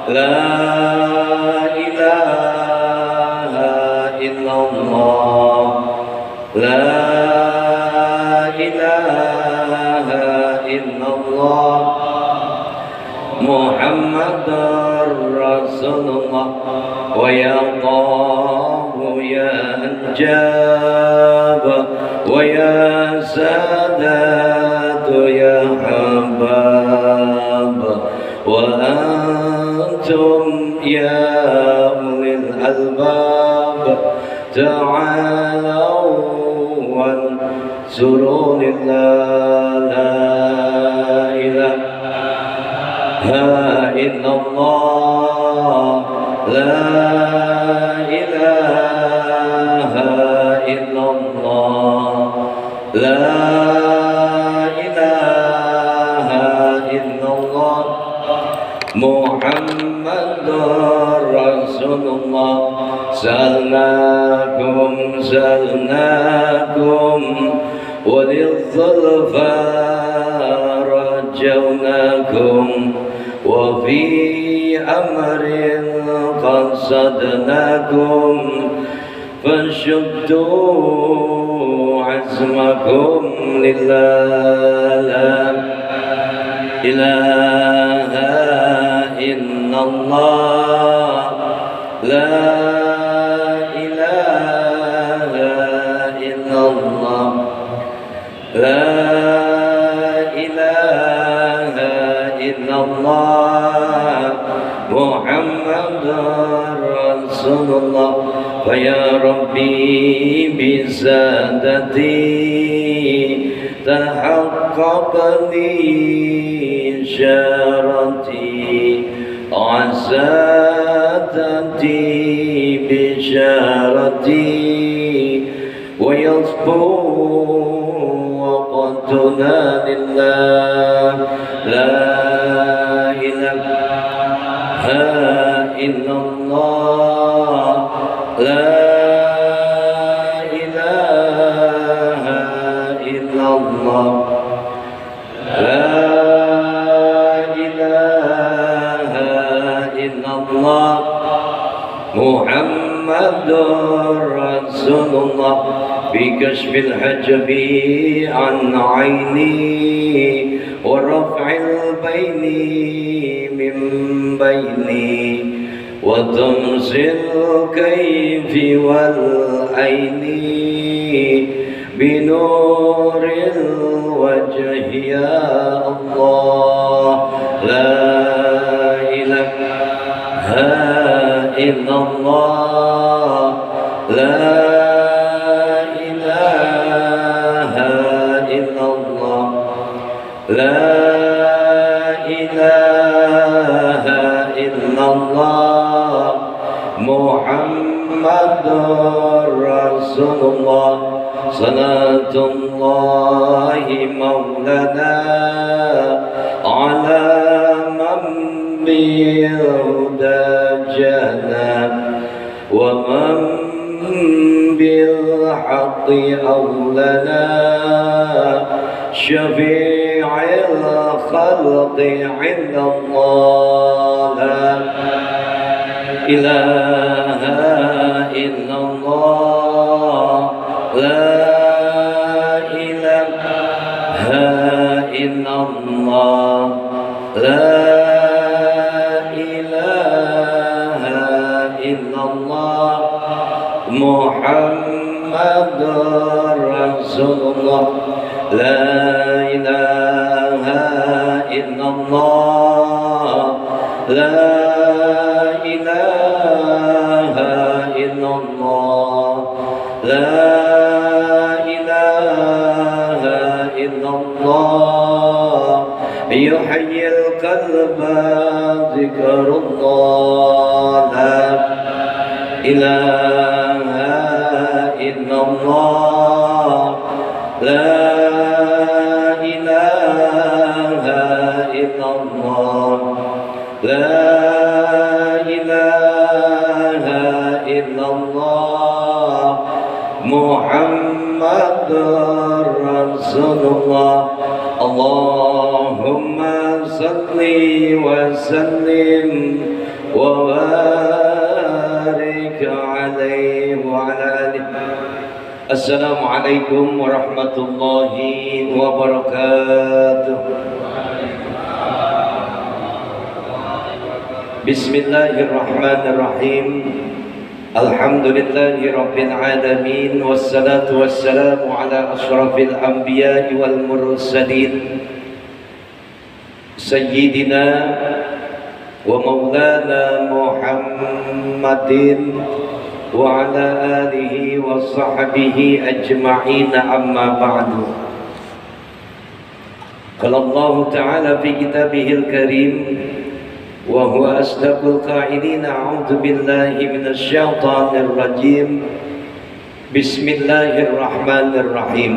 لا إله إلا الله لا إله إلا الله محمد رسول الله ويا الله يا أنجاب ويا سادات يا حباب وأنتم يا أولي الألباب تعالوا وانصروا لله لا إله إلا الله لا إله إلا الله لا إله إلا الله محمد رسول الله سألناكم وللظلفى رجوناكم وفي أمر قصدناكم فشدوا عزمكم لله لا إله إلا الله لا إله إلا الله لا إله إلا الله محمد رسول الله فيا ربي بسادتي تحقق لي شارتي عساتتي بشارتي ويصبو وقتنا لله لا إله إلا الله لا إله إلا الله لا إله إلا الله محمد رسول الله بكشف الحجب عن عيني ورفع البين من بيني وطمس الكيف والعين بنور الوجه يا الله لا إله إلا الله لا إله إلا الله لا إله إلا الله محمد رسول الله صلاة الله مولانا على من بالهدى جنى ومن بالحق أولنا شفيع الخلق عند الله لا إله إلا الله لا إله إلا الله لا إله إلا الله محمد رسول الله لا إله إلا الله لا إله إلا الله لا إله إلا الله يحيي القلب ذكر الله لا إله إلا الله لا إله إلا الله لا إله إلا الله محمد رسول الله اللهم صل وسلم وبارك عليه وعلى آله. السلام عليكم ورحمة الله وبركاته. بسم الله الرحمن الرحيم. الحمد لله رب العالمين، والصلاة والسلام على أشرف الأنبياء والمرسلين سيدنا ومولانا محمد وعلى آله وصحبه أجمعين. أما بعد، قال الله تعالى في كتابه الكريم وهو أصدق القائلين: أعوذ بالله من الشيطان الرجيم، بسم الله الرحمن الرحيم.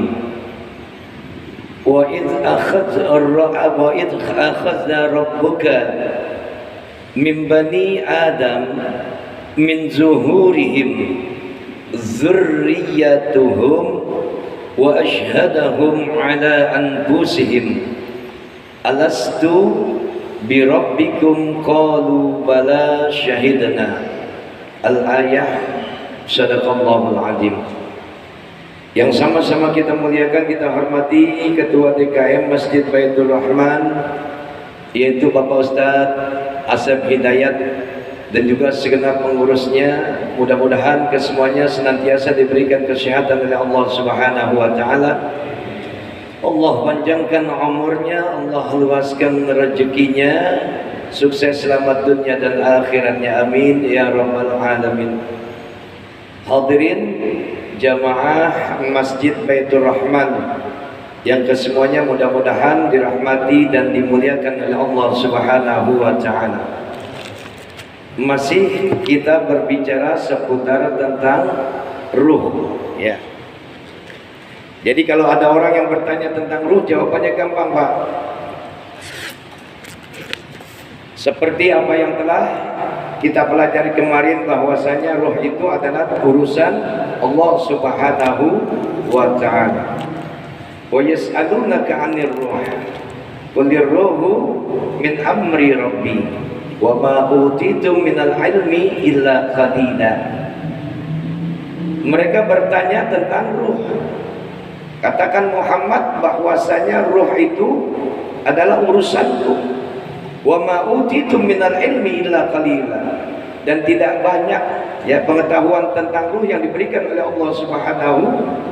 وإذ أخذ ربك من بني آدم من ظهورهم ذريتهم وأشهدهم على أنفسهم ألست birabbikum qalu bala syahidna. Al-ayah. Sadaqallahul azim. Yang sama-sama kita muliakan, kita hormati Ketua DKM Masjid Baitur Rahman, yaitu Bapak Ustadz Asep Hidayat, dan juga segenap pengurusnya. Mudah-mudahan kesemuanya senantiasa diberikan kesehatan oleh Allah Subhanahu wa taala. Allah panjangkan umurnya, Allah luaskan rezekinya, sukses selamat dunia dan akhiratnya, amin ya rabbal alamin. Hadirin jamaah Masjid Baitur Rahman yang kesemuanya mudah-mudahan dirahmati dan dimuliakan oleh Allah Subhanahu wa taala. Masih kita berbicara seputar tentang ruh, ya. Jadi kalau ada orang yang bertanya tentang ruh, jawabannya gampang, Pak. Seperti apa yang telah kita pelajari kemarin, bahwasanya ruh itu adalah urusan Allah Subhanahu wa taala. Wa yas'alunaka 'anir ruh. Qulir ruhu min amri rabbi wa ma utitum minal ilmi illa qalila. Mereka bertanya tentang ruh. Katakan Muhammad bahwasanya ruh itu adalah urusanku. Wa ma utitum minal ilmi illa qalila. Dan tidak banyak ya pengetahuan tentang ruh yang diberikan oleh Allah Subhanahu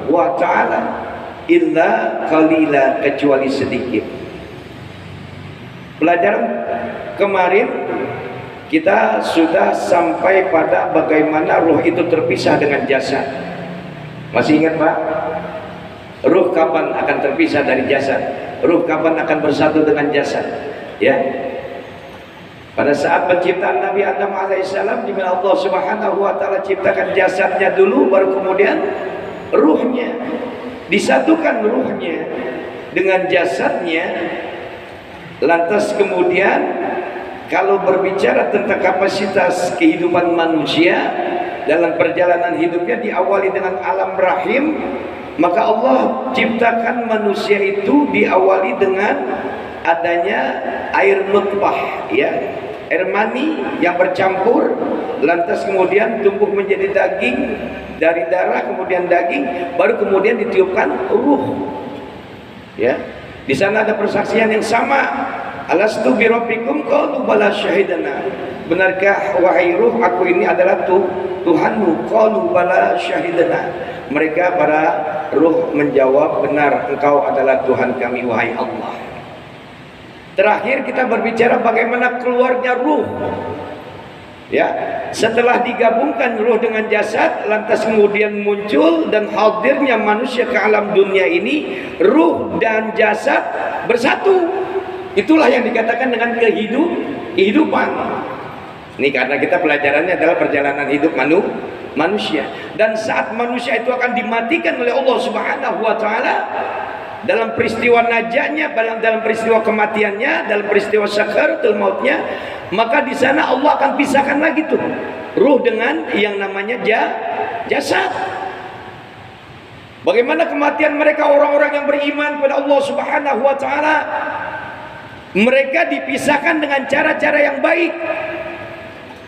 wa taala, illa qalila, kecuali sedikit. Pelajaran kemarin kita sudah sampai pada bagaimana ruh itu terpisah dengan jasad. Masih ingat, Pak? Ruh kapan akan terpisah dari jasad? Ruh kapan akan bersatu dengan jasad? Ya. Pada saat penciptaan Nabi Adam alaihissalam, di mana Allah Subhanahu wa taala ciptakan jasadnya dulu, baru kemudian ruhnya. Disatukan ruhnya dengan jasadnya. Lantas kemudian kalau berbicara tentang kapasitas kehidupan manusia dalam perjalanan hidupnya, diawali dengan alam rahim. Maka Allah ciptakan manusia itu diawali dengan adanya air nutfah, ya, air mani yang bercampur, lantas kemudian tumbuh menjadi daging, dari darah kemudian daging, baru kemudian ditiupkan ruh. Ya, di sana ada persaksian yang sama. Alastu birabbikum qalu bala syahidna. Benarkah wahai ruh, aku ini adalah Tuhanmu? Qalu bala syahidna. Mereka para ruh menjawab, benar, engkau adalah Tuhan kami wahai Allah. Terakhir kita berbicara bagaimana keluarnya ruh. Ya, setelah digabungkan ruh dengan jasad, lantas kemudian muncul dan hadirnya manusia ke alam dunia ini, ruh dan jasad bersatu. Itulah yang dikatakan dengan kehidupan. Ini karena kita pelajarannya adalah perjalanan hidup manusia. Dan saat manusia itu akan dimatikan oleh Allah Subhanahu wa taala, dalam peristiwa najahnya, dalam peristiwa kematiannya, dalam peristiwa sakaratul mautnya, maka di sana Allah akan pisahkan lagi tuh ruh dengan yang namanya jasad. Bagaimana kematian mereka, orang-orang yang beriman kepada Allah Subhanahu wa taala? Mereka dipisahkan dengan cara-cara yang baik.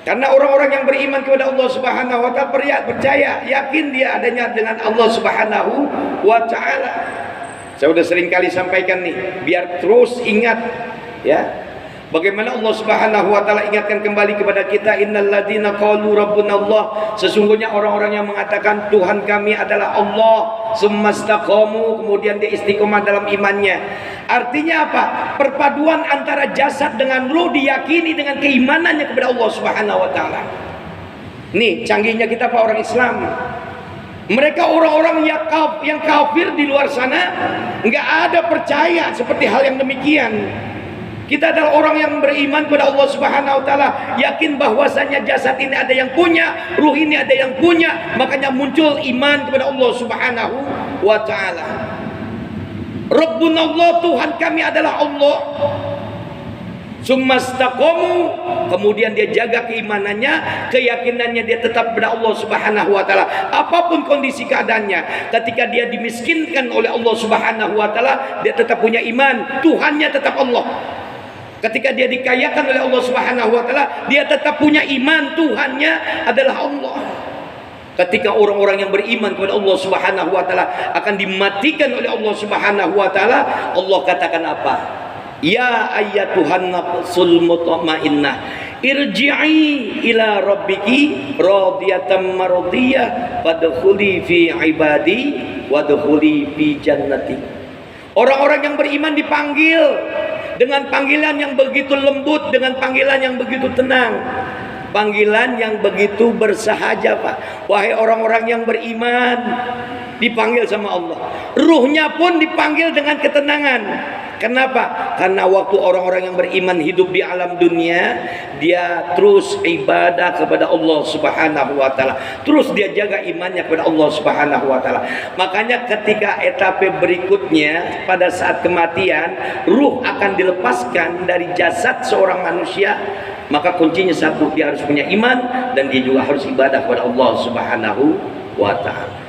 Karena orang-orang yang beriman kepada Allah Subhanahu wa taala percaya, yakin dia adanya dengan Allah Subhanahu wa taala. Saya sudah sering kali sampaikan nih, biar terus ingat ya. Bagaimana Allah Subhanahu wa taala ingatkan kembali kepada kita, innal ladzina qalu rabbuna Allah, sesungguhnya orang-orang yang mengatakan Tuhan kami adalah Allah, summastaqamu, kemudian dia istiqomah dalam imannya. Artinya apa? Perpaduan antara jasad dengan ruh diyakini dengan keimanannya kepada Allah Subhanahu wa taala. Nih, canggihnya kita Pak orang Islam. Mereka orang-orang yang kafir di luar sana nggak ada percaya seperti hal yang demikian. Kita adalah orang yang beriman kepada Allah Subhanahu wa taala, yakin bahwasanya jasad ini ada yang punya, ruh ini ada yang punya, makanya muncul iman kepada Allah Subhanahu wa taala. Rabbunallah, Tuhan kami adalah Allah. Summastaqamu, kemudian dia jaga keimanannya, keyakinannya dia tetap kepada Allah Subhanahu wa taala. Apapun kondisi keadaannya, ketika dia dimiskinkan oleh Allah Subhanahu wa taala, dia tetap punya iman, Tuhannya tetap Allah. Ketika dia dikayakan oleh Allah Subhanahu wa taala, dia tetap punya iman, Tuhannya adalah Allah. Ketika orang-orang yang beriman kepada Allah Subhanahu wa taala akan dimatikan oleh Allah Subhanahu wa taala, Allah katakan apa? Ya ayyatuhan nafsul mutmainnah, irji'i ila rabbiki radiyatan mardiyah wadkhuli fi ibadi wadkhuli fi jannati. Orang-orang yang beriman dipanggil dengan panggilan yang begitu lembut, dengan panggilan yang begitu tenang, panggilan yang begitu bersahaja, Pak. Wahai orang-orang yang beriman, dipanggil sama Allah. Ruhnya pun dipanggil dengan ketenangan. Kenapa? Karena waktu orang-orang yang beriman hidup di alam dunia, dia terus ibadah kepada Allah Subhanahu wa taala. Terus dia jaga imannya kepada Allah Subhanahu wa taala. Makanya ketika etape berikutnya pada saat kematian, ruh akan dilepaskan dari jasad seorang manusia, maka kuncinya satu, dia harus punya iman dan dia juga harus ibadah kepada Allah Subhanahu wa taala.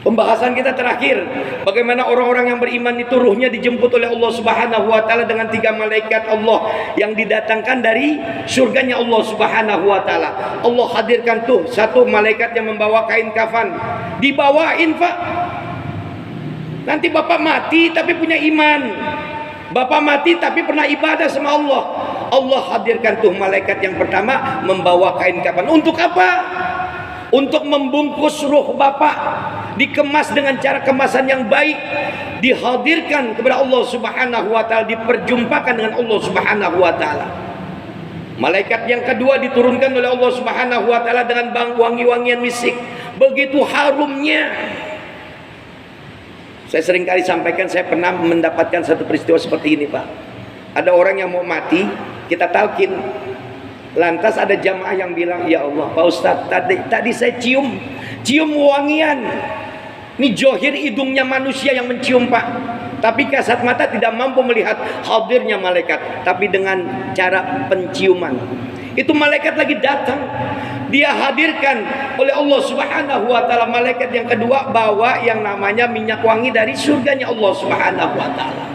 Pembahasan kita terakhir, bagaimana orang-orang yang beriman itu ruhnya dijemput oleh Allah Subhanahu wa taala dengan 3 malaikat Allah yang didatangkan dari surganya Allah Subhanahu wa taala. Allah hadirkan tuh satu malaikat yang membawa kain kafan. Dibawain, Pak. Nanti Bapak mati tapi punya iman. Bapak mati tapi pernah ibadah sama Allah. Allah hadirkan tuh malaikat yang pertama membawa kain kafan. Untuk apa? Untuk membungkus ruh Bapak, dikemas dengan cara kemasan yang baik, dihadirkan kepada Allah Subhanahu wa taala, diperjumpakan dengan Allah Subhanahu wa taala. Malaikat yang kedua diturunkan oleh Allah Subhanahu wa taala dengan wangi-wangian misik, begitu harumnya. Saya sering kali sampaikan, saya pernah mendapatkan satu peristiwa seperti ini, Pak. Ada orang yang mau mati, kita talqin. Lantas ada jamaah yang bilang, ya Allah Pak Ustadz, tadi saya cium wangian. Ini johir hidungnya manusia yang mencium, Pak. Tapi kasat mata tidak mampu melihat hadirnya malaikat. Tapi dengan cara penciuman, itu malaikat lagi datang, dia hadirkan oleh Allah Subhanahu wa taala. Malaikat yang kedua bawa yang namanya minyak wangi dari surganya Allah Subhanahu wa taala.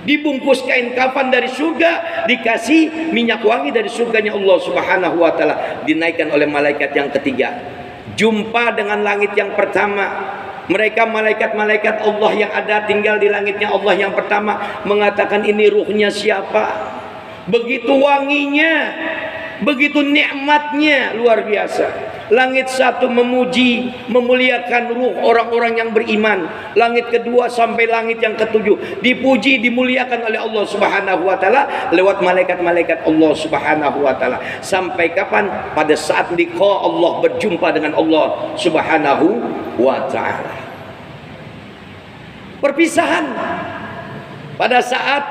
Dibungkus kain kafan dari surga, dikasih minyak wangi dari surganya Allah Subhanahu wa taala. Dinaikkan oleh malaikat yang ketiga, jumpa dengan langit yang pertama. Mereka malaikat-malaikat Allah yang ada tinggal di langitnya Allah yang pertama mengatakan, ini ruhnya siapa? Begitu wanginya, begitu nikmatnya, luar biasa. Langit satu memuji, memuliakan ruh orang-orang yang beriman. Langit kedua sampai langit yang ketujuh dipuji, dimuliakan oleh Allah Subhanahu wa taala lewat malaikat-malaikat Allah Subhanahu wa taala. Sampai kapan? Pada saat liqa Allah, berjumpa dengan Allah Subhanahu wa taala. Perpisahan pada saat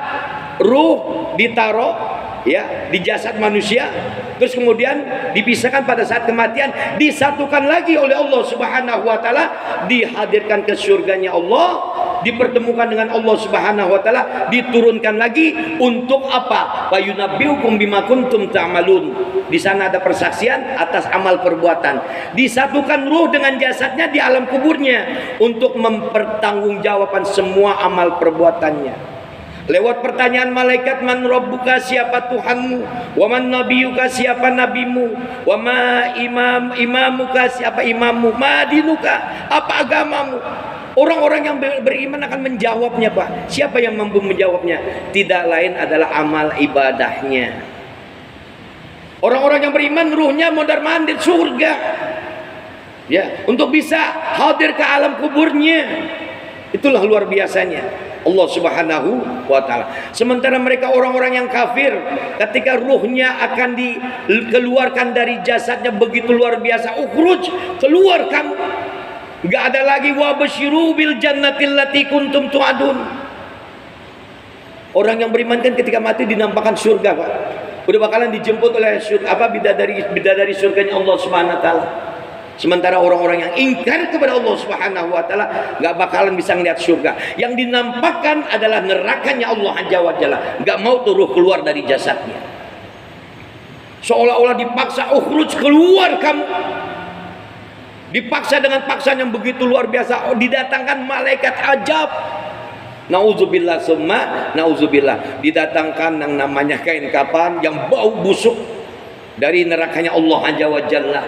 ruh ditaruh ya di jasad manusia, terus kemudian dipisahkan pada saat kematian, disatukan lagi oleh Allah Subhanahu wa taala, dihadirkan ke surganya Allah, dipertemukan dengan Allah Subhanahu wa taala, diturunkan lagi untuk apa? Fayunabbiukum bima kuntum ta'malun. Di sana ada persaksian atas amal perbuatan. Disatukan ruh dengan jasadnya di alam kuburnya untuk mempertanggungjawabkan semua amal perbuatannya. Lewat pertanyaan malaikat, man rabbuka, siapa Tuhanmu, wa man nabiyuka, siapa nabimu, wa ma imamuka, siapa imammu, ma dinuka, apa agamamu. Orang-orang yang beriman akan menjawabnya, Pak. Siapa yang mampu menjawabnya? Tidak lain adalah amal ibadahnya. Orang-orang yang beriman ruhnya mondar-mandir surga, ya, untuk bisa hadir ke alam kuburnya. Itulah luar biasanya Allah Subhanahu wa ta'ala. Sementara mereka orang-orang yang kafir, ketika ruhnya akan dikeluarkan dari jasadnya, begitu luar biasa. Ukhruj, keluar kamu. Enggak ada lagi wa basyiru bil jannatil lati kuntum tu'adun. Orang yang beriman kan ketika mati dinampakkan surga, Pak. Udah bakalan dijemput oleh bidadari surganya Allah Subhanahu wa ta'ala. Sementara orang-orang yang ingkar kepada Allah Subhanahu wa ta'ala enggak bakalan bisa melihat surga. Yang dinampakkan adalah nerakanya Allah Azza wa Jalla. Enggak mau tuh ruh keluar dari jasadnya. Seolah-olah dipaksa, ukhruj, keluar kamu. Dipaksa dengan paksaan yang begitu luar biasa. Didatangkan malaikat ajab. Nauzubillah summa nauzubillah. Didatangkan yang namanya kain kapan yang bau busuk dari nerakanya Allah Azza wa Jalla.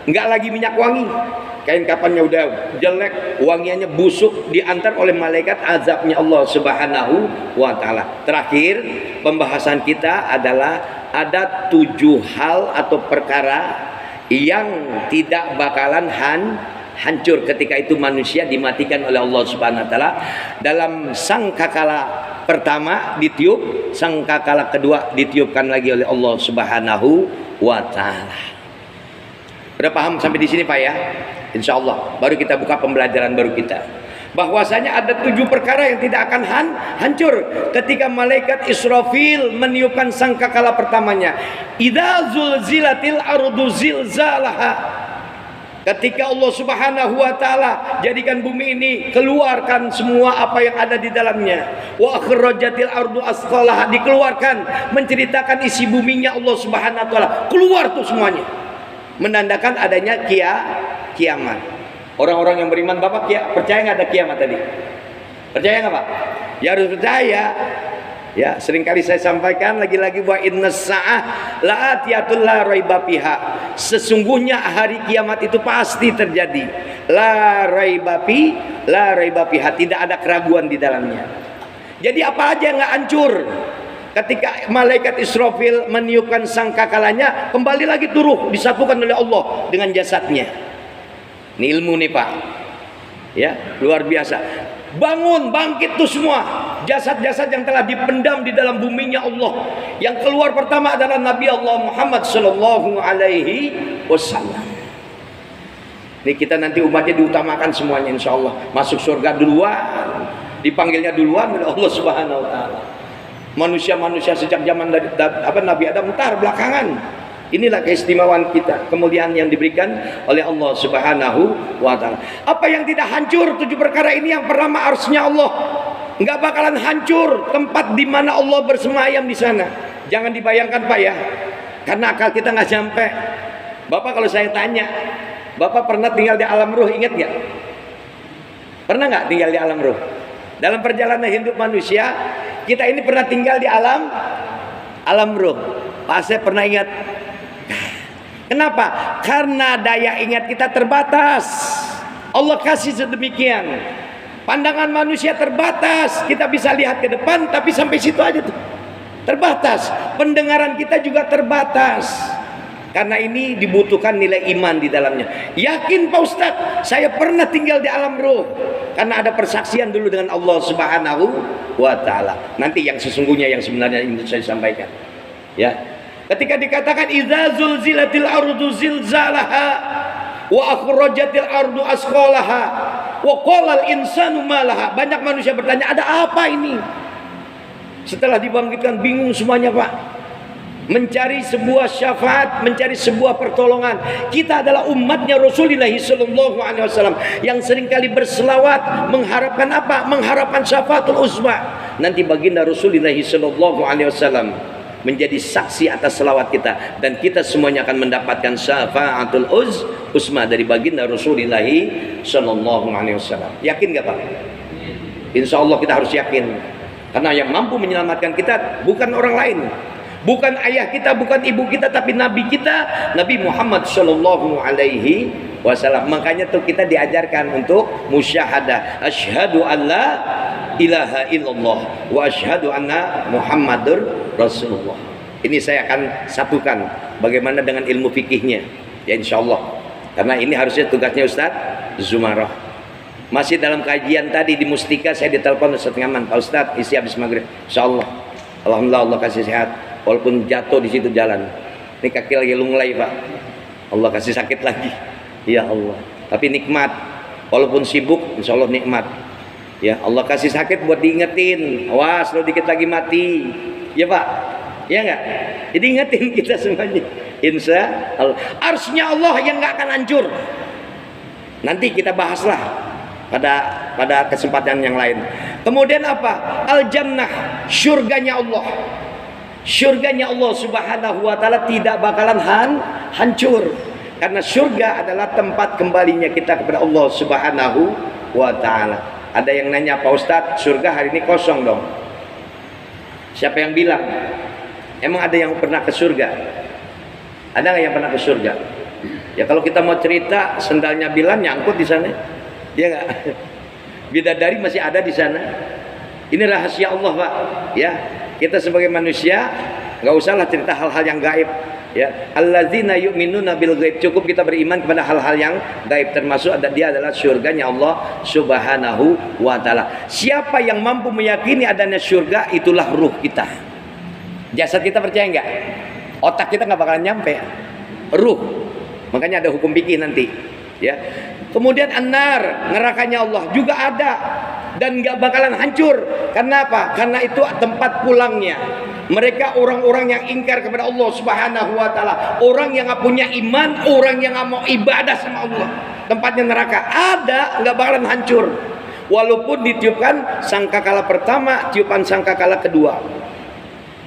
Enggak lagi minyak wangi. Kain kapannya udah jelek, wangiannya busuk, diantar oleh malaikat azabnya Allah Subhanahu wa ta'ala. Terakhir, pembahasan kita adalah ada 7 hal atau perkara yang tidak bakalan hancur ketika itu manusia dimatikan oleh Allah Subhanahu wa ta'ala. Dalam sangkakala pertama ditiup, sangkakala kedua ditiupkan lagi oleh Allah Subhanahu wa ta'ala. Udah paham sampai di sini, Pak, ya? Insya Allah baru kita buka pembelajaran baru kita. Bahwasanya ada 7 perkara yang tidak akan hancur ketika malaikat Israfil meniupkan sangkakala pertamanya. Idza zulzilatil ardu zilzalaha. Ketika Allah Subhanahu wa ta'ala jadikan bumi ini, keluarkan semua apa yang ada di dalamnya. Wa akhrajatil ardu asqalaha, dikeluarkan, menceritakan isi buminya Allah Subhanahu wa ta'ala. Keluar tuh semuanya. Menandakan adanya kiamat. Orang-orang yang beriman, Bapak percaya nggak ada kiamat tadi? Percaya nggak, Pak? Ya harus percaya. Ya, seringkali saya sampaikan lagi-lagi wa innas sa'ah la'atiyatul la raiba fiha. Sesungguhnya hari kiamat itu pasti terjadi. La raiba fiha, tidak ada keraguan di dalamnya. Jadi apa aja yang nggak hancur. Ketika malaikat Israfil meniupkan sangkakalanya, kembali lagi turuh, disatukan oleh Allah dengan jasadnya. Ini ilmu nih, Pak. Ya, luar biasa. Bangun, bangkit tuh semua jasad-jasad yang telah dipendam di dalam buminya Allah. Yang keluar pertama adalah Nabi Allah Muhammad sallallahu alaihi wasallam. Ini kita nanti umatnya diutamakan semuanya, insya Allah. Masuk surga duluan, dipanggilnya duluan oleh Allah Subhanahu wa ta'ala. Manusia-manusia sejak zaman dari Nabi Adam entar belakangan. Inilah keistimewaan kita, kemuliaan yang diberikan oleh Allah Subhanahu wa ta'ala. Apa yang tidak hancur 7 perkara ini? Yang pertama arsy-nya Allah. Enggak bakalan hancur tempat di mana Allah bersemayam di sana. Jangan dibayangkan, Pak, ya. Karena akal kita nggak sampai. Bapak kalau saya tanya, Bapak pernah tinggal di alam ruh, ingat nggak? Pernah nggak tinggal di alam ruh? Dalam perjalanan hidup manusia, kita ini pernah tinggal di alam ruh. Pak, saya pernah ingat. Kenapa? Karena daya ingat kita terbatas. Allah kasih sedemikian. Pandangan manusia terbatas. Kita bisa lihat ke depan, tapi sampai situ aja tuh. Terbatas. Pendengaran kita juga terbatas. Karena ini dibutuhkan nilai iman di dalamnya. Yakin, Pak Ustadz, saya pernah tinggal di alam ruh. Karena ada persaksian dulu dengan Allah Subhanahu wa ta'ala. Nanti yang sesungguhnya, yang sebenarnya ini saya sampaikan. Ya. Ketika dikatakan idza zulzilatil ardu zilzalaha wa akhrajatil ardu asqalaha wa qala al insanu ma laha. Banyak manusia bertanya, ada apa ini? Setelah dibangkitkan bingung semuanya, Pak. Mencari sebuah syafaat, mencari sebuah pertolongan. Kita adalah umatnya Rasulullah sallallahu alaihi wasallam yang seringkali berselawat, mengharapkan apa? Mengharapkan syafaatul uzma. Nanti baginda Rasulullah sallallahu alaihi wasallam menjadi saksi atas selawat kita, dan kita semuanya akan mendapatkan syafaatul uzma dari baginda Rasulullah sallallahu alaihi wasallam. Yakin gak, Pak? Insya Allah kita harus yakin. Karena yang mampu menyelamatkan kita bukan orang lain, bukan ayah kita, bukan ibu kita, tapi Nabi kita, Nabi Muhammad Shallallahu Alaihi Wasallam. Makanya tuh kita diajarkan untuk musyahadah, asyhadu an la ilaha illallah wa asyhadu anna Muhammadur Rasulullah. Ini saya akan satukan bagaimana dengan ilmu fikihnya, ya insya Allah. Karena ini harusnya tugasnya Ustadz Zumarah. Masih dalam kajian tadi di Mustika, saya ditelepon Ustadz Ngaman, Pak Ustadz isi habis maghrib, insya Allah, alhamdulillah Allah kasih sehat, walaupun jatuh di situ jalan, ini kaki lagi lunglai Pak, Allah kasih sakit lagi, ya Allah, tapi nikmat, walaupun sibuk, insya Allah nikmat, ya Allah kasih sakit buat diingetin, awas lo dikit lagi mati, ya Pak, ya enggak, jadi ingetin kita semuanya, insya Allah, arsy-nya Allah yang nggak akan hancur, nanti kita bahaslah pada kesempatan yang lain. Kemudian apa? Al-jannah, surganya Allah. Surganya Allah Subhanahu wa taala tidak bakalan hancur. Karena surga adalah tempat kembalinya kita kepada Allah Subhanahu wa taala. Ada yang nanya, Pak Ustadz, surga hari ini kosong dong. Siapa yang bilang? Emang ada yang pernah ke surga? Ada nggak yang pernah ke surga? Ya kalau kita mau cerita, sendalnya Bilal nyangkut di sana. Ya enggak? Bidadari masih ada di sana. Ini rahasia Allah, Pak. Ya, kita sebagai manusia enggak usahlah cerita hal-hal yang gaib. Ya, alladzina yu'minuna bil ghaib. Cukup kita beriman kepada hal-hal yang gaib, termasuk dia adalah surganya Allah Subhanahu wa taala. Siapa yang mampu meyakini adanya surga, itulah ruh kita. Jasad kita percaya enggak? Otak kita enggak bakalan nyampe. Ruh. Makanya ada hukum fikih nanti. Ya. Kemudian an-nar, nerakanya Allah juga ada dan nggak bakalan hancur. Karena apa? Karena itu tempat pulangnya mereka, orang-orang yang ingkar kepada Allah Subhanahu wa taala, orang yang nggak punya iman, orang yang nggak mau ibadah sama Allah. Tempatnya neraka ada, nggak bakalan hancur. Walaupun ditiupkan sangkakala pertama, tiupan sangkakala kedua.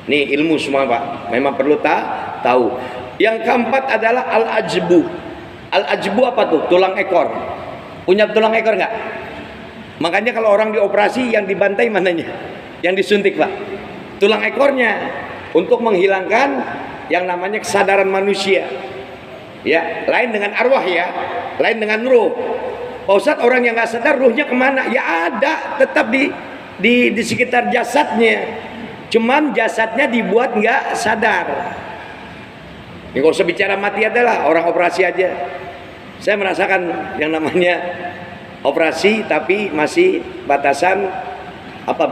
Nih ilmu semua Pak, memang perlu tahu. Yang keempat adalah al-ajbu. Al-ajbu apa tuh? Tulang ekor. Punya tulang ekor nggak? Makanya kalau orang dioperasi yang dibantai mananya? Yang disuntik Pak. Tulang ekornya untuk menghilangkan yang namanya kesadaran manusia. Ya, lain dengan arwah ya, lain dengan ruh. Pak Ustadz, orang yang nggak sadar ruhnya kemana? Ya ada, tetap di sekitar jasadnya. Cuman jasadnya dibuat nggak sadar. Ini kalau usah bicara mati adalah orang operasi aja. Saya merasakan yang namanya operasi tapi masih batasan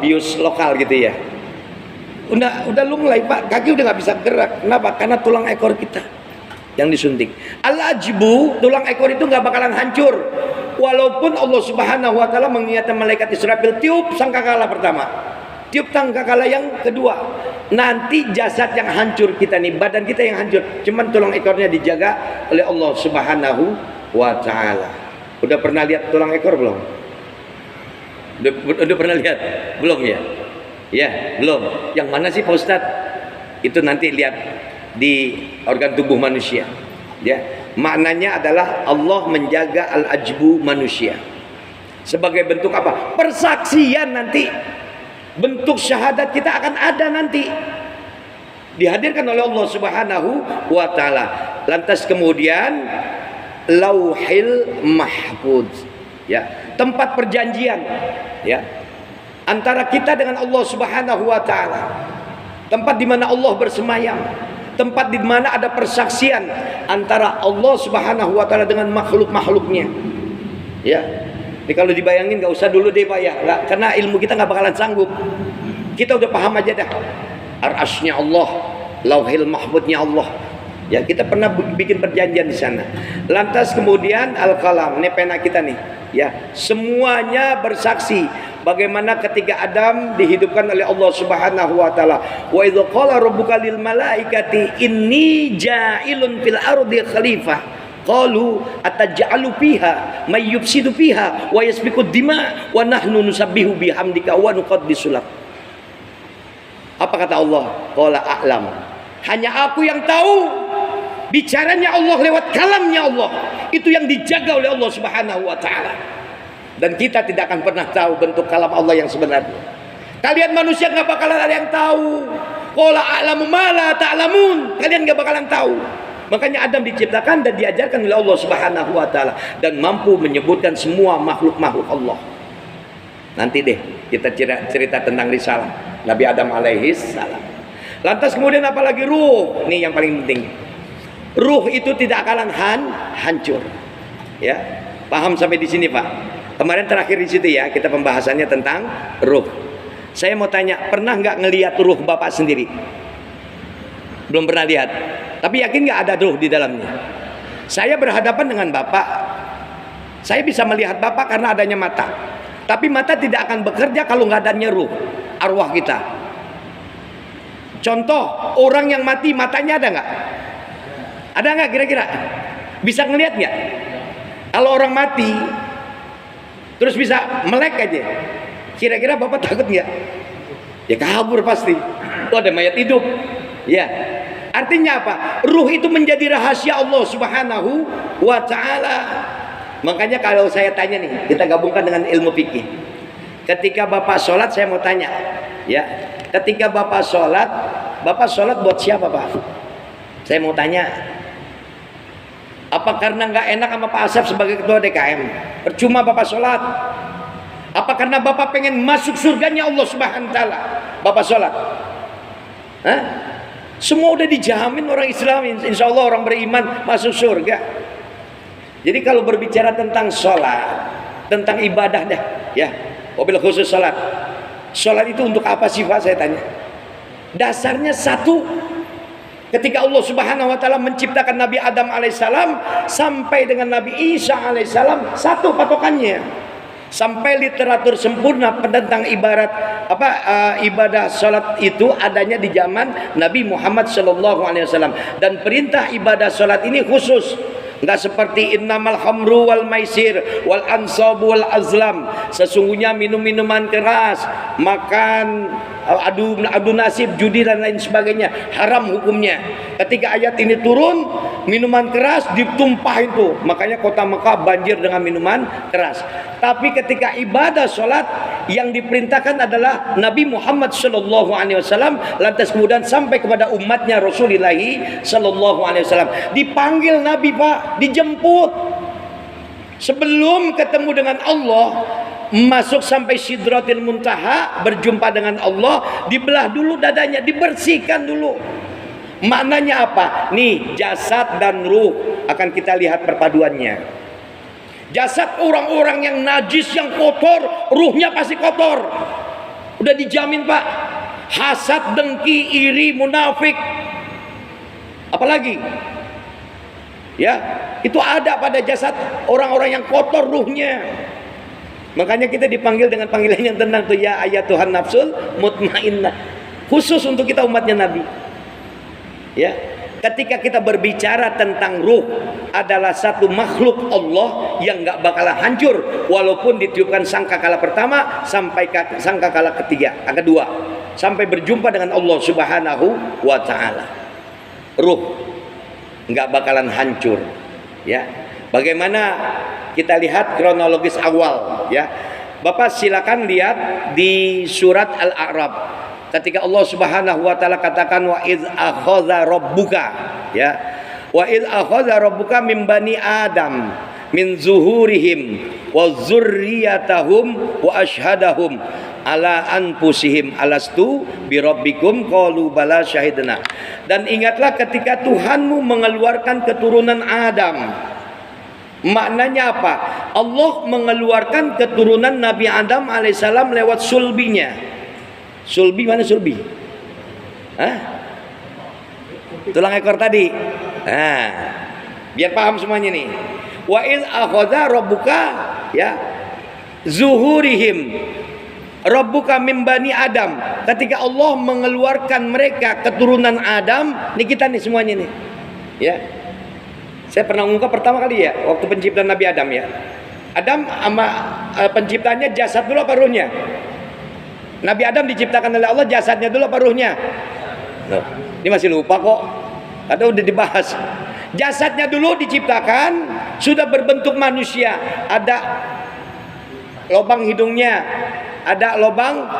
bius lokal gitu ya. Udah lunglai Pak, kaki udah nggak bisa gerak. Kenapa? Karena tulang ekor kita yang disuntik. Al-ajbu, tulang ekor itu nggak bakalan hancur. Walaupun Allah Subhanahu wa taala mengingatkan malaikat Israfil, tiup sangkakala pertama. Tiup sangkakala yang kedua, nanti jasad yang hancur kita nih, badan kita yang hancur, cuman tulang ekornya dijaga oleh Allah Subhanahu wa taala. Udah pernah lihat tulang ekor belum? Udah pernah lihat? Belum ya? Ya, belum. Yang mana sih Pak Ustadz? Itu nanti lihat di organ tubuh manusia. Ya, maknanya adalah Allah menjaga al-ajbu manusia. Sebagai bentuk apa? Persaksian nanti. Bentuk syahadat kita akan ada nanti, dihadirkan oleh Allah Subhanahu wa taala. Lantas kemudian lauhil mahfuz, ya, tempat perjanjian, ya, antara kita dengan Allah Subhanahu wa taala, tempat di mana Allah bersemayam, tempat di mana ada persaksian antara Allah Subhanahu wa taala dengan makhluk-makhluknya. Ya. Ini kalau dibayangin nggak usah dulu deh Pak ya, karena ilmu kita nggak bakalan sanggup. Kita udah paham aja dah. Ar-asy-nya Allah, lauhil mahfuznya Allah. Ya, kita pernah bikin perjanjian di sana. Lantas kemudian al-qalam, ini pena kita nih. Ya, semuanya bersaksi bagaimana ketika Adam dihidupkan oleh Allah Subhanahu wa taala. Wa idz qala rabbuka lil malaikati inni ja'ilun fil ardi khalifah. Qalu ataj'alu fiha may yufsidu fiha wa yasfiku dima wa nahnu nusabbihu bihamdika wa nuqaddisu lak. Apa kata Allah? Qala a'lam. Hanya aku yang tahu. Bicaranya Allah lewat kalamnya Allah. Itu yang dijaga oleh Allah Subhanahu wa taala. Dan kita tidak akan pernah tahu bentuk kalam Allah yang sebenarnya. Kalian manusia nggak bakalan ada yang tahu. Qala a'lamu ma la ta'lamun. Kalian nggak bakalan tahu. Makanya Adam diciptakan dan diajarkan oleh Allah Subhanahu wa taala dan mampu menyebutkan semua makhluk-makhluk Allah. Nanti deh kita cerita tentang risalah Nabi Adam alaihi salam. Lantas kemudian apalagi ruh. Ini yang paling penting. Ruh itu tidak akan hancur. Ya. Paham sampai di sini, Pak? Kemarin terakhir di situ ya, kita pembahasannya tentang ruh. Saya mau tanya, pernah nggak ngelihat ruh Bapak sendiri? Belum pernah lihat. Tapi yakin nggak ada ruh di dalamnya? Saya berhadapan dengan Bapak. Saya bisa melihat Bapak karena adanya mata. Tapi mata tidak akan bekerja kalau nggak adanya ruh, arwah kita. Contoh, orang yang mati matanya ada nggak? Ada nggak kira-kira? Bisa ngelihat nggak? Kalau orang mati, terus bisa melek aja. Kira-kira Bapak takut nggak? Ya kabur pasti. Itu ada mayat hidup. Ya. Artinya apa? Ruh itu menjadi rahasia Allah Subhanahu wa taala. Makanya kalau saya tanya nih, kita gabungkan dengan ilmu fikih. Ketika Bapak sholat, saya mau tanya, ya. Ketika Bapak sholat buat siapa, Pak? Saya mau tanya. Apa karena nggak enak sama Pak Asep sebagai ketua DKM? Percuma Bapak sholat. Apa karena Bapak pengen masuk surganya Allah Subhanahu wa taala? Bapak sholat. Hah? Semua udah dijamin orang Islam, insya Allah orang beriman masuk surga. Jadi kalau berbicara tentang sholat, tentang ibadah dah, ya, wabil khusus sholat. Sholat itu untuk apa sih Pak? Saya tanya. Dasarnya satu, ketika Allah Subhanahu wa taala menciptakan Nabi Adam alaihissalam sampai dengan Nabi Isa alaihissalam, satu patokannya. Sampai literatur sempurna tentang ibadah sholat itu adanya di zaman Nabi Muhammad SAW. Dan perintah ibadah sholat ini khusus, nggak seperti innamal khamru wal maisir wal ansabu wal azlam. Sesungguhnya minum-minuman keras, makan, adu nasib, judi dan lain sebagainya haram hukumnya. Ketika ayat ini turun, minuman keras ditumpahin tuh, makanya kota Mekah banjir dengan minuman keras. Tapi ketika ibadah sholat yang diperintahkan adalah Nabi Muhammad SAW, lantas kemudian sampai kepada umatnya Rasulullah SAW. Dipanggil Nabi Pak, dijemput. Sebelum ketemu dengan Allah, masuk sampai Sidratil Muntaha, berjumpa dengan Allah, dibelah dulu dadanya, dibersihkan dulu. Maknanya apa? Nih, jasad dan ruh akan kita lihat perpaduannya. Jasad orang-orang yang najis, yang kotor, ruhnya pasti kotor. Udah dijamin Pak. Hasad, dengki, iri, munafik. Apalagi? Ya, itu ada pada jasad orang-orang yang kotor ruhnya. Makanya kita dipanggil dengan panggilan yang tenang tuh, ya ayatuhan nafsul mutmainnah. Khusus untuk kita umatnya Nabi. Ya, ketika kita berbicara tentang ruh adalah satu makhluk Allah yang nggak bakalan hancur walaupun ditiupkan sangkakala pertama sampai sangkakala kedua sampai berjumpa dengan Allah Subhanahu wa taala. Ruh nggak bakalan hancur. Ya, bagaimana kita lihat kronologis awal, ya. Bapak silakan lihat di surat Al-A'raf. Ketika Allah Subhanahu wa taala katakan wa iz akhadha rabbuka, ya. Wa iz akhadha rabbuka min bani Adam min zuhurihim wa dzurriyyatahum wa ashhadahum ala anfusihim alastu birabbikum qalu bala syahidna. Dan ingatlah ketika Tuhanmu mengeluarkan keturunan Adam. Maknanya apa? Allah mengeluarkan keturunan Nabi Adam alaihissalam lewat sulbinya. Sulbi mana sulbi? Hah? Tulang ekor tadi. Nah, biar paham semuanya nih. Wa iz akhadha rabbuka, ya, zuhurihim rabbuka min bani Adam. Ketika Allah mengeluarkan mereka keturunan Adam, nih kita nih semuanya nih. Ya. Saya pernah ungkap pertama kali ya waktu penciptaan Nabi Adam ya. Adam sama penciptanya jasad dulu apa ruhnya? Nabi Adam diciptakan oleh Allah jasadnya dulu apa ruhnya? Loh, ini masih lupa kok. Ada udah dibahas. Jasadnya dulu diciptakan, sudah berbentuk manusia. Ada lubang hidungnya, ada lubang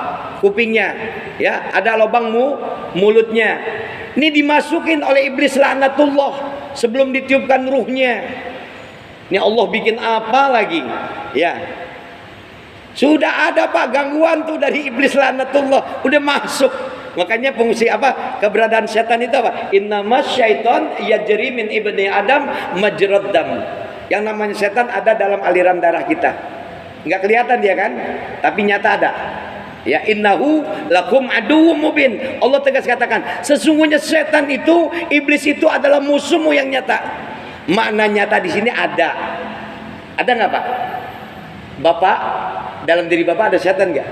kupingnya, ya, ada lubang mulutnya. Ini dimasukin oleh iblis laknatullah sebelum ditiupkan ruhnya. Ini Allah bikin apa lagi? Ya. Sudah ada Pak gangguan tuh dari iblis laknatullah, udah masuk. Makanya fungsi apa? Keberadaan setan itu apa? Innamas syaiton yajri min ibni Adam majrad dam. Yang namanya setan ada dalam aliran darah kita. Enggak kelihatan dia kan? Tapi nyata ada. Ya, innahu lakum aduwwum mubin. Allah tegas katakan, sesungguhnya setan itu, iblis itu adalah musuhmu yang nyata. Makna nyata di sini ada. Ada nggak Pak? Bapak, dalam diri Bapak ada setan nggak?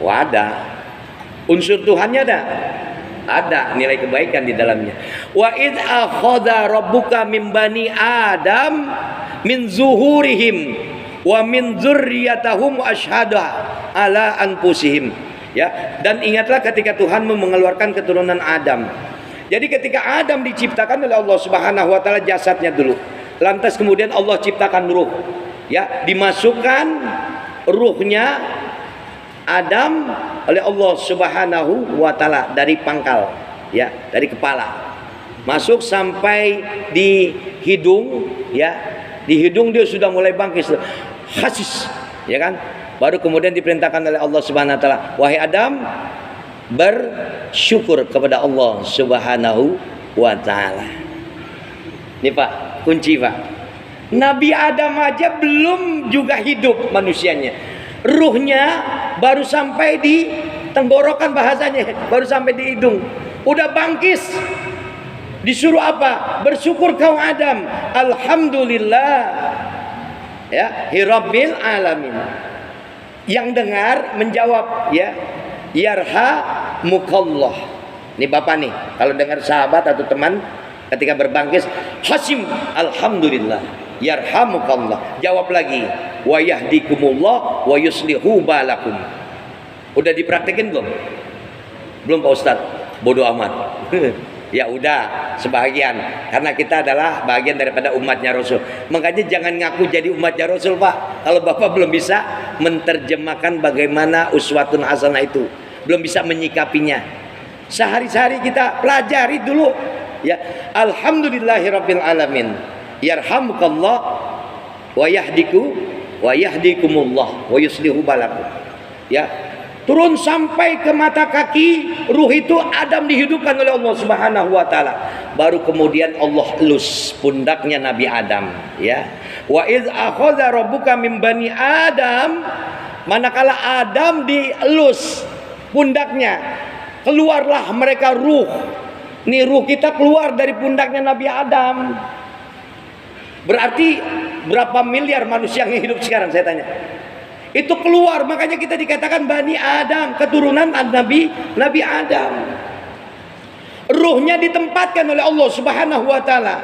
Wah, ada. Unsur Tuhannya ada. Ada nilai kebaikan di dalamnya. Wa id akhadha rabbuka min bani Adam min zuhurihim wa min dzurriyyatahum asyhadu ala anfusihim. Ya, dan ingatlah ketika Tuhan mengeluarkan keturunan Adam. Jadi ketika Adam diciptakan oleh Allah Subhanahu wa taala jasadnya dulu. Lantas kemudian Allah ciptakan ruh. Ya, dimasukkan ruhnya Adam oleh Allah Subhanahu wa taala dari pangkal, ya, dari kepala. Masuk sampai di hidung, ya. Di hidung dia sudah mulai bangkit. Khasis, ya kan? Baru kemudian diperintahkan oleh Allah Subhanahu wa taala, wahai Adam, bersyukur kepada Allah Subhanahu wa taala. Ini Pak, kunci Pak. Nabi Adam aja belum juga hidup manusianya. Ruhnya baru sampai di tenggorokan bahasanya, baru sampai di hidung. Udah bangkis. Disuruh apa? Bersyukur kau Adam. Alhamdulillah. Ya, hirabbil alamin. Yang dengar menjawab, ya, yarhamukallah. Ini Bapak nih, kalau dengar sahabat atau teman ketika berbangkis, hasim, alhamdulillah, yarhamukallah. Jawab lagi, wa yahdikumullah wa yuslihu balakum. Udah dipraktekin belum? Belum Pak Ustadz? Bodoh amat. Ya udah, sebahagian, karena kita adalah bagian daripada umatnya Rasul. Makanya jangan ngaku jadi umatnya Rasul Pak, kalau Bapak belum bisa menerjemahkan bagaimana uswatun hasanah itu, belum bisa menyikapinya. Sehari-hari kita pelajari dulu, ya. Alhamdulillahirabbil alamin, yarhamukallah wa yahdikumullah wa yuslihu balakum. Ya, turun sampai ke mata kaki, ruh itu Adam dihidupkan oleh Allah Subhanahu wa taala. Baru kemudian Allah elus pundaknya Nabi Adam, ya. Wa iz akhadha rabbuka min bani Adam, manakala Adam dielus pundaknya, keluarlah mereka ruh. Nih ruh kita keluar dari pundaknya Nabi Adam. Berarti berapa miliar manusia yang hidup sekarang saya tanya? Itu keluar, makanya kita dikatakan Bani Adam, keturunan Nabi Adam. Ruhnya ditempatkan oleh Allah Subhanahu wa taala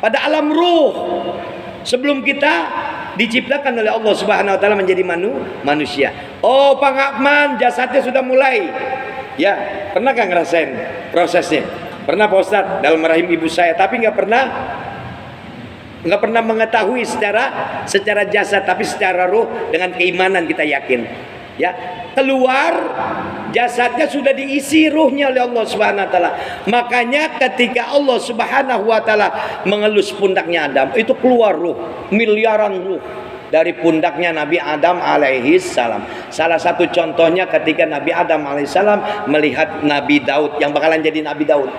pada alam ruh sebelum kita diciptakan oleh Allah Subhanahu wa taala menjadi manusia. Oh, Pak Akman, jasadnya sudah mulai. Ya, pernah kan ngerasain prosesnya? Pernah Pak Ustaz dalam rahim ibu saya, tapi nggak pernah mengetahui secara jasad, tapi secara ruh dengan keimanan kita yakin. Ya, keluar jasadnya sudah diisi ruhnya oleh Allah Subhanahu wa taala. Makanya ketika Allah Subhanahu wa taala mengelus pundaknya Adam, itu keluar ruh, miliaran ruh dari pundaknya Nabi Adam alaihi salam. Salah satu contohnya ketika Nabi Adam alaihi salam melihat Nabi Daud yang bakalan jadi Nabi Daud.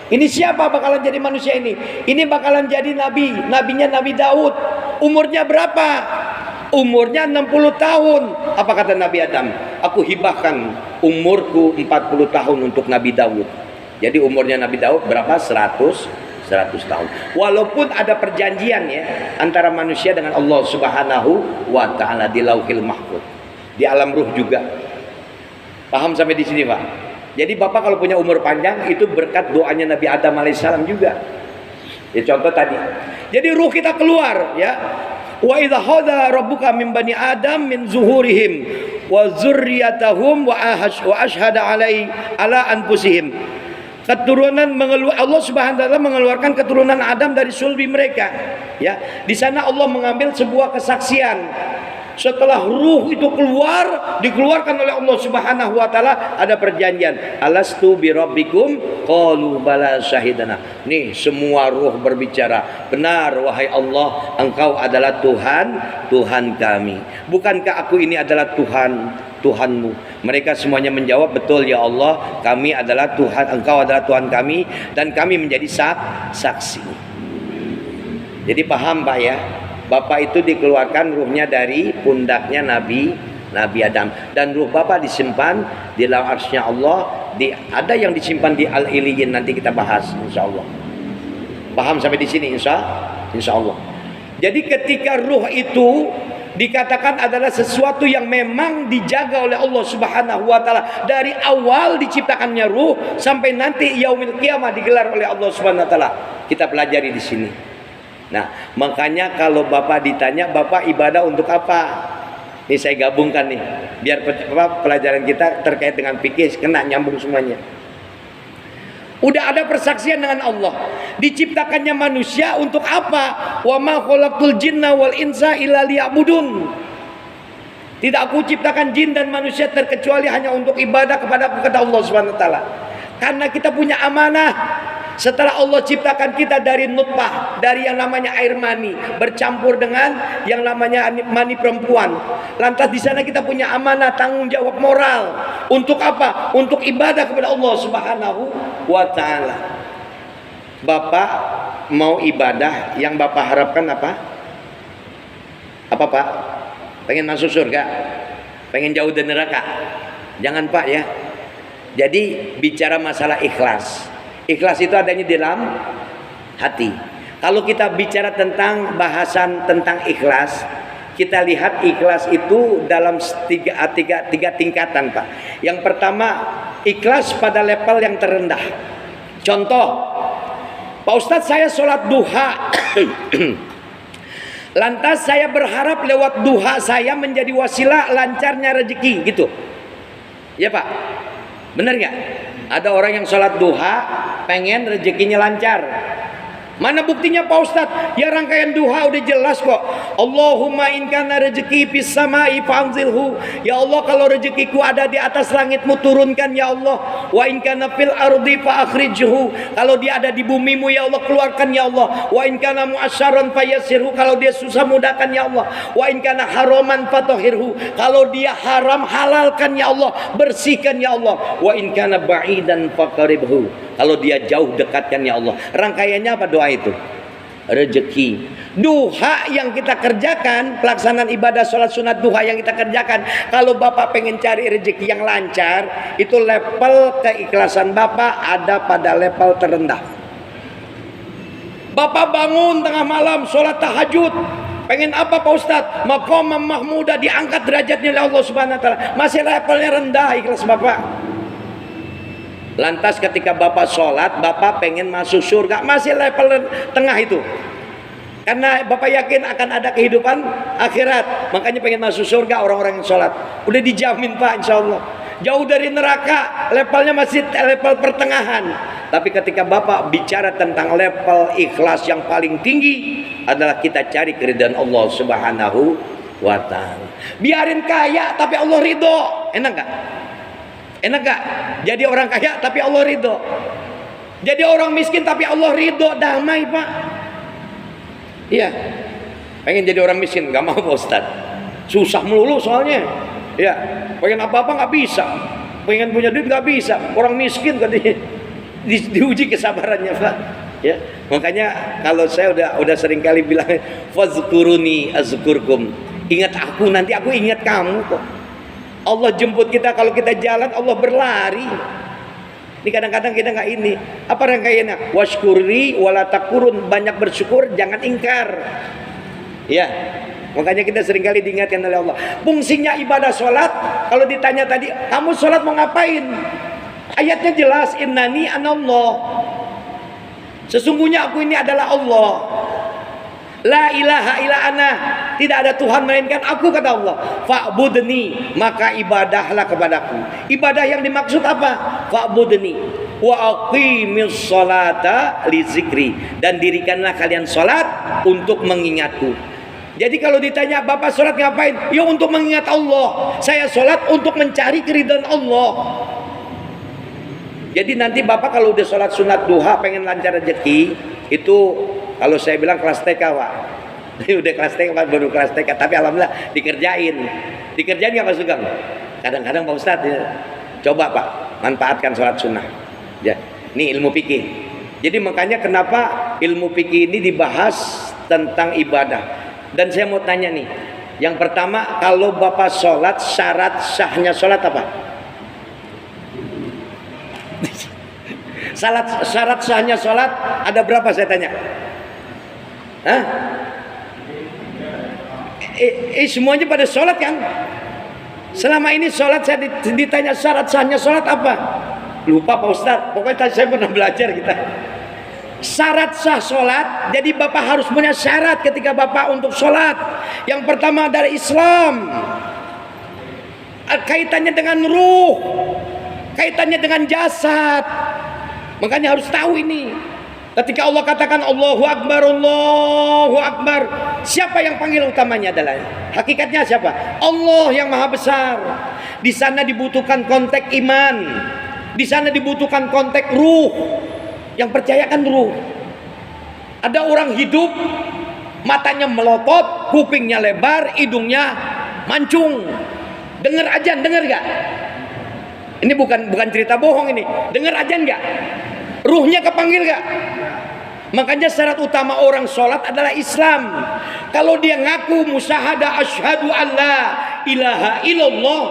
Ini siapa bakalan jadi manusia ini? Ini bakalan jadi nabi. Nabinya Nabi Daud. Umurnya berapa? Umurnya 60 tahun. Apa kata Nabi Adam? Aku hibahkan umurku 40 tahun untuk Nabi Daud. Jadi umurnya Nabi Daud berapa? 100 tahun. Walaupun ada perjanjian ya antara manusia dengan Allah Subhanahu wa taala di Lauhil Mahfuz. Di alam ruh juga. Paham sampai di sini, Pak? Jadi Bapak kalau punya umur panjang itu berkat doanya Nabi Adam alaihissalam juga. Ya contoh tadi. Jadi ruh kita keluar, ya. Wa idza hadha rabbuka min bani Adam min zuhurihim wa dzurriyyatahum wa ashhada ala anfusihim. Keturunan Allah Subhanahu wa taala mengeluarkan keturunan Adam dari sulbi mereka. Ya, di sana Allah mengambil sebuah kesaksian. setelah ruh itu dikeluarkan oleh Allah Subhanahu wa taala, ada perjanjian. Alastu birabbikum qalu bala syahidana. Nih semua ruh berbicara, benar wahai Allah, Engkau adalah Tuhan kami. Bukankah aku ini adalah Tuhanmu? Mereka semuanya menjawab, betul ya Allah, kami adalah Tuhan, Engkau adalah Tuhan kami, dan kami menjadi saksi. Jadi paham Pak ya, Bapak itu dikeluarkan ruhnya dari pundaknya Nabi Adam, dan ruh Bapak disimpan di dalam arsy-Nya Allah. Ada yang disimpan di Al-Iliyin, nanti kita bahas insya Allah. Paham sampai di sini insya Allah. Jadi ketika ruh itu dikatakan adalah sesuatu yang memang dijaga oleh Allah Subhanahu wa taala dari awal diciptakannya ruh sampai nanti yaumil qiyamah digelar oleh Allah Subhanahu wa taala. Kita pelajari di sini. Nah, makanya kalau Bapak ditanya, Bapak ibadah untuk apa? Ini saya gabungkan nih, biar pelajaran kita terkait dengan fikih kena nyambung semuanya. Udah ada persaksian dengan Allah. Diciptakannya manusia untuk apa? Wa ma khalaqtul jinna wal insa illa liya'budun. Tidak aku ciptakan jin dan manusia terkecuali hanya untuk ibadah kepada Allah Subhanahu wa taala. Karena kita punya amanah. Setelah Allah ciptakan kita dari nutfah, dari yang namanya air mani bercampur dengan yang namanya mani perempuan. Lantas di sana kita punya amanah, tanggung jawab moral. Untuk apa? Untuk ibadah kepada Allah Subhanahu wa taala. Bapak mau ibadah, yang Bapak harapkan apa? Apa Pak? Pengen masuk surga? Pengen jauh dari neraka? Jangan Pak ya. Jadi bicara masalah ikhlas. Ikhlas itu adanya di dalam hati. Kalau kita bicara tentang bahasan tentang ikhlas, kita lihat ikhlas itu dalam tiga tingkatan Pak. Yang pertama, ikhlas pada level yang terendah. Contoh, Pak Ustadz saya sholat duha lantas saya berharap lewat duha saya menjadi wasilah lancarnya rezeki, gitu. Ya Pak, benar nggak? Ada orang yang sholat duha pengen rezekinya lancar. Mana buktinya Pak Ustadz? Ya rangkaian duha udah jelas kok. Allahumma in kana rezeki fis samai fa'anzilhu. Ya Allah, kalau rezekiku ada di atas langitmu, turunkan ya Allah. Wa in kana fil ardi fa'akhrijhu. Kalau dia ada di bumimu ya Allah, keluarkan ya Allah. Wa in kana mu'asyaran fayassirhu. Kalau dia susah, mudahkan ya Allah. Wa in kana haraman fatahhirhu. Kalau dia haram, halalkan ya Allah, bersihkan ya Allah. Wa in kana ba'idan faqaribhu. Kalau dia jauh, dekatkan ya Allah. Rangkaiannya apa doa itu? Rezeki. Duha yang kita kerjakan, pelaksanaan ibadah sholat sunat duha yang kita kerjakan, kalau Bapak pengen cari rezeki yang lancar, itu level keikhlasan Bapak ada pada level terendah. Bapak bangun tengah malam sholat tahajud, pengen apa Pak Ustadz? Maqamam mahmudah, diangkat derajatnya oleh Allah Subhanahu wa taala. Masih levelnya rendah ikhlas Bapak. Lantas ketika Bapak sholat, Bapak pengen masuk surga, masih level tengah itu. Karena Bapak yakin akan ada kehidupan akhirat, makanya pengen masuk surga orang-orang yang sholat. Udah dijamin Pak, insya Allah. Jauh dari neraka, levelnya masih level pertengahan. Tapi ketika Bapak bicara tentang level ikhlas yang paling tinggi, adalah kita cari keridhaan Allah Subhanahu wa ta'ala. Biarin kaya tapi Allah ridho, enak gak? Enak gak? Jadi orang kaya tapi Allah ridho. Jadi orang miskin tapi Allah ridho, damai Pak. Iya. Pengen jadi orang miskin, gak mau Pak Ustadz. Susah melulu soalnya. Ya. Pengen apa-apa gak bisa. Pengen punya duit gak bisa. Orang miskin kan diuji kesabarannya Pak. Ya. Makanya kalau saya udah sering kali bilang, fazkuruni azkurkum. Ingat aku, nanti aku ingat kamu kok. Allah jemput kita, kalau kita jalan Allah berlari. Ini kadang-kadang kita nggak ini. Apa rangkaiannya? Washkuri wala takurun, banyak bersyukur, jangan ingkar. Ya, makanya kita seringkali diingatkan oleh Allah. Fungsinya ibadah sholat, kalau ditanya tadi, kamu sholat mau ngapain? Ayatnya jelas, innani anallah. Sesungguhnya aku ini adalah Allah. La ilaha illa ana, tidak ada Tuhan melainkan aku, kata Allah. Fa'budni, maka ibadahlah kepadaku. Ibadah yang dimaksud apa? Fa'budni wa aqimis sholata li zikri, dan dirikanlah kalian sholat untuk mengingatku. Jadi kalau ditanya Bapak sholat ngapain? Ya untuk mengingat Allah. Saya sholat untuk mencari keridhaan Allah. Jadi nanti Bapak kalau udah sholat sunat duha pengen lancar rezeki, itu kalau saya bilang kelas TK Pak. Udah kelas TK Pak, baru kelas TK. Tapi alhamdulillah dikerjain nggak Pak Sugeng? Kadang-kadang Pak Ustadz ya, coba Pak manfaatkan sholat sunnah. Ya, ini ilmu fikih. Jadi makanya kenapa ilmu fikih ini dibahas tentang ibadah. Dan saya mau tanya nih, yang pertama kalau Bapak sholat, syarat sahnya sholat apa? Syarat sahnya sholat ada berapa saya tanya? Hah? Semuanya pada sholat kan? Selama ini sholat saya ditanya syarat sahnya sholat apa? Lupa Pak Ustadz, pokoknya tadi saya pernah belajar kita. Syarat sah sholat, jadi Bapak harus punya syarat ketika Bapak untuk sholat. Yang pertama dari Islam, kaitannya dengan ruh, kaitannya dengan jasad. Makanya harus tahu ini. Ketika Allah katakan Allahu Akbar, Allahu Akbar, siapa yang panggil utamanya adalah hakikatnya siapa? Allah yang maha besar. Di sana dibutuhkan konteks iman, di sana dibutuhkan konteks ruh. Yang percayakan ruh. Ada orang hidup, matanya melotot, kupingnya lebar, hidungnya mancung. Dengar ajan, dengar gak? Ini bukan cerita bohong ini. Dengar ajan gak? Ruhnya kepanggil gak? Makanya syarat utama orang sholat adalah Islam. Kalau dia ngaku musyahadah asyhadu an la ilaha illallah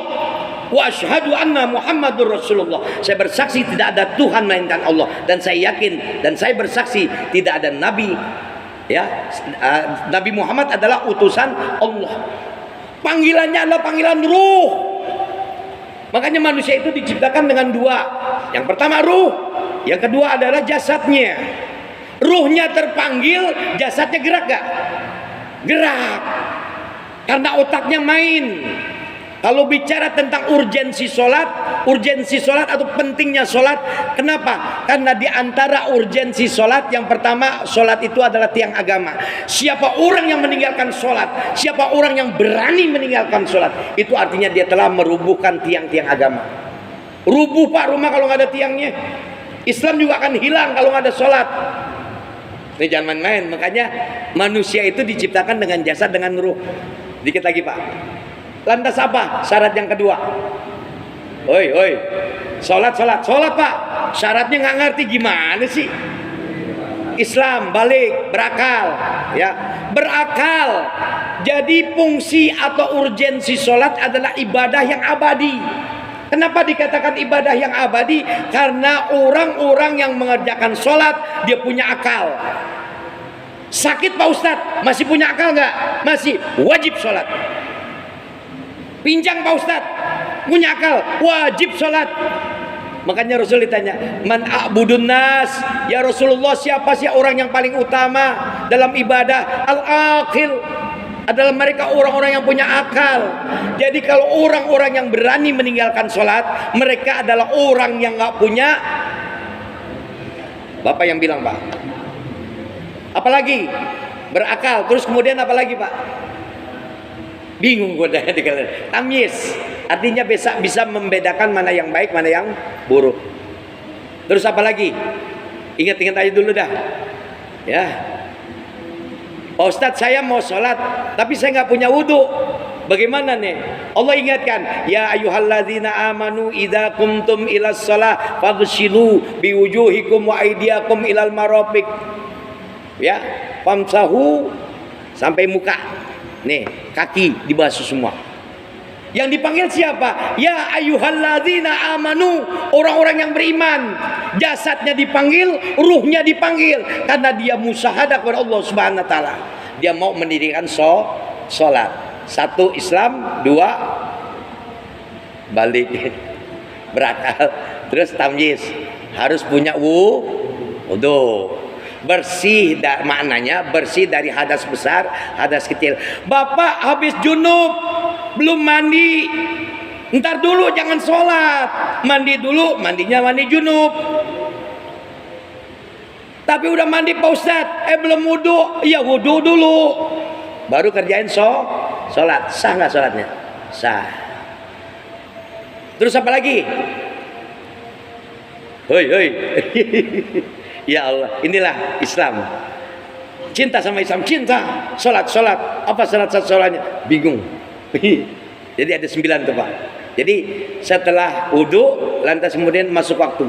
wa asyhadu anna Muhammadur Rasulullah, saya bersaksi tidak ada Tuhan melainkan Allah, dan saya yakin dan saya bersaksi tidak ada nabi, ya, Nabi Muhammad adalah utusan Allah. Panggilannya adalah panggilan ruh. Makanya manusia itu diciptakan dengan dua. Yang pertama ruh, yang kedua adalah jasadnya. Ruhnya terpanggil, jasadnya gerak gak? Gerak. Karena otaknya main. Kalau bicara tentang urgensi sholat atau pentingnya sholat, kenapa? Karena di antara urgensi sholat, yang pertama, sholat itu adalah tiang agama. Siapa orang yang meninggalkan sholat, siapa orang yang berani meninggalkan sholat, itu artinya dia telah merubuhkan tiang-tiang agama. Rubuh Pak rumah kalau nggak ada tiangnya. Islam juga akan hilang kalau nggak ada sholat. Ini jangan main-main. Makanya manusia itu diciptakan dengan jasad, dengan ruh. Dikit lagi Pak. Lantas apa syarat yang kedua? Oi, sholat Pak. Syaratnya nggak ngerti gimana sih? Islam balik, berakal, ya, berakal. Jadi fungsi atau urgensi sholat adalah ibadah yang abadi. Kenapa dikatakan ibadah yang abadi? Karena orang-orang yang mengerjakan sholat dia punya akal. Sakit Pak Ustadz, masih punya akal nggak? Masih, wajib sholat. Pincang Pak Ustadz, punya akal, wajib sholat. Makanya Rasul ditanya, man a'budun nas, ya Rasulullah, siapa sih orang yang paling utama dalam ibadah? Al-aqil, adalah mereka orang-orang yang punya akal. Jadi kalau orang-orang yang berani meninggalkan sholat, mereka adalah orang yang nggak punya. Bapak yang bilang Pak, apalagi berakal, terus kemudian apalagi Pak? Bingung gue dikatakan tamyiz, artinya bisa membedakan mana yang baik, mana yang buruk. Terus apa lagi? Ingat-ingat aja dulu dah. Ya, Pak Ustadz, saya mau sholat tapi saya nggak punya wudhu. Bagaimana nih? Allah ingatkan, ya ayyuhalladzina amanu idza qumtum ilas shalah faghsilu biwujuhikum wa aydiyakum ilal marafiq. Ya, famsahu sampai muka. Nih, kaki dibasuh semua. Yang dipanggil siapa? Ya ayyuhalladzina amanu, orang-orang yang beriman. Jasadnya dipanggil, ruhnya dipanggil, karena dia musyahadah kepada Allah Subhanahu wa taala. Dia mau mendirikan sholat. Satu, Islam. Dua, balik, berakal. Terus tamyiz, harus punya wudu. Bersih, maknanya bersih dari hadas besar, hadas kecil. Bapak habis junub, belum mandi, ntar dulu jangan sholat. Mandi dulu, mandinya mandi junub. Tapi udah mandi Pak Ustadz, belum wudhu. Ya wudhu dulu. baru kerjain sholat. Sah nggak sholatnya? Sah. Terus apa lagi? Hoi. Ya Allah, inilah Islam. Cinta sama Islam, cinta. Sholat. Apa sholatnya? Bingung. Jadi ada 9 tuh Pak. Jadi setelah wudhu, lantas kemudian masuk waktu.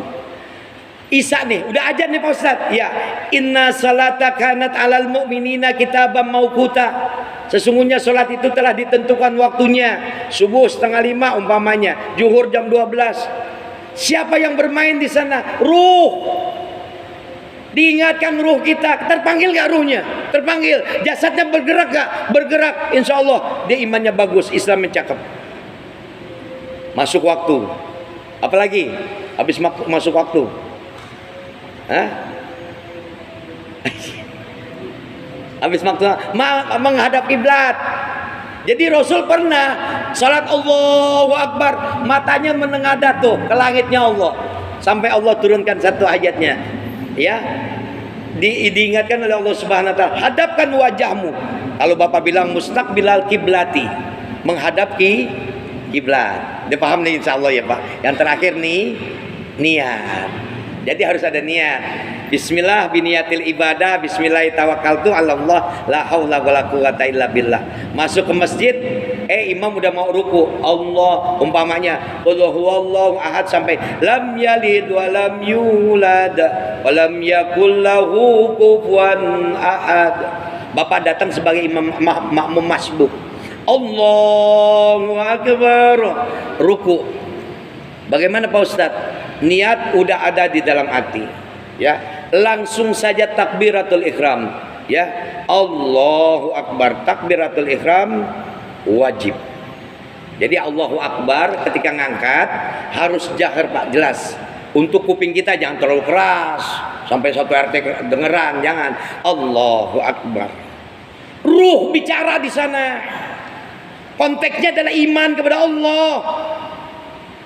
Isya nih, udah ajan nih Pak Ustadz. Ya, inna salata kanat alal mu'minina kitaban mauquta. Sesungguhnya sholat itu telah ditentukan waktunya. Subuh 4:30 umpamanya, zuhur jam 12. Siapa yang bermain di sana? Ruh. Diingatkan ruh kita, terpanggil gak ruhnya? Terpanggil. Jasadnya bergerak gak? Bergerak. Insya Allah dia imannya bagus, Islamnya cakep. Masuk waktu. Apalagi? Habis masuk waktu. Hah? Habis waktu menghadap kiblat. Jadi Rasul pernah salat Allahu Akbar, matanya menengadah tuh ke langitnya Allah. Sampai Allah turunkan satu ayatnya. Ya, diingatkan oleh Allah Subhanahu wa taala, hadapkan wajahmu. Kalau Bapak bilang mustaqbilal kiblati, menghadap kiblat. Dia paham nih insyaallah ya Pak. Yang terakhir nih niat. Jadi harus ada niat. Bismillah biniyatil ibadah, bismillah tawakkaltu 'ala Allah, la haula wala quwata illa billah. Masuk ke masjid, imam udah mau ruku. Allah umpamanya qul huwallahu ahad sampai lam yalid wa lam yulad wa lam yakul lahu kufuwan ahad. Bapak datang sebagai imam makmum masbuk. Allahu akbar, ruku. Bagaimana Pak Ustadz? Niat udah ada di dalam hati. Ya, langsung saja takbiratul ihram. Ya, Allahu akbar, takbiratul ihram wajib. Jadi Allahu akbar ketika ngangkat harus jahar Pak, jelas. Untuk kuping kita jangan terlalu keras sampai satu RT dengeran, jangan. Allahu akbar. Ruh bicara di sana. Konteksnya adalah iman kepada Allah.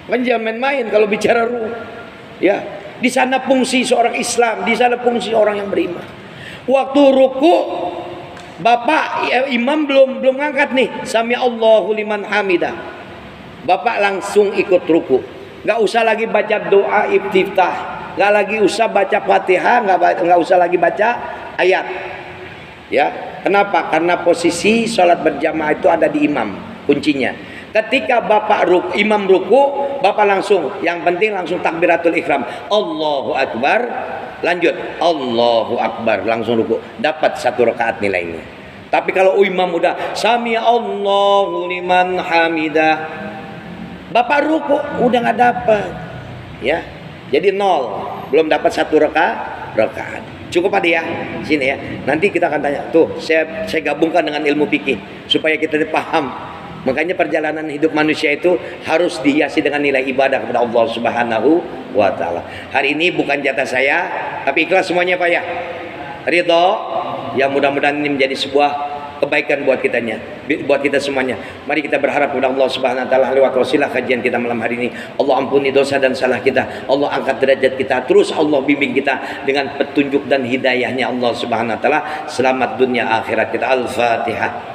Kan jangan main-main kalau bicara ruh. Ya, di sana fungsi seorang Islam, di sana fungsi orang yang beriman. Waktu ruku, Bapak imam belum ngangkat nih, sami Allahu liman hamidah. Bapak langsung ikut ruku. Enggak usah lagi baca doa iftitah, enggak lagi usah baca Fatihah, enggak usah lagi baca ayat. Ya, kenapa? Karena posisi sholat berjamaah itu ada di imam, kuncinya. Ketika Bapak imam ruku, Bapak langsung, yang penting langsung takbiratul ihram. Allahu akbar, lanjut Allahu akbar, langsung ruku. Dapat 1 rakaat nilainya. Tapi kalau imam udah sami Allahu liman hamidah, Bapak ruku udah nggak dapat. Ya. Jadi 0, belum dapat 1 rakaat. Cukup ada ya sini ya. Nanti kita akan tanya. Tuh, saya gabungkan dengan ilmu fikih supaya kita paham. Makanya perjalanan hidup manusia itu harus dihiasi dengan nilai ibadah kepada Allah Subhanahu wa taala. Hari ini bukan jatah saya, tapi ikhlas semuanya Pak ya. Ridho, ya mudah-mudahan ini menjadi sebuah kebaikan buat kita semuanya. Mari kita berharap kepada Allah Subhanahu wa taala lewat wasilah kajian kita malam hari ini. Allah ampuni dosa dan salah kita. Allah angkat derajat kita. Terus Allah bimbing kita dengan petunjuk dan hidayahnya Allah Subhanahu wa taala. Selamat dunia akhirat kita. Al-Fatihah.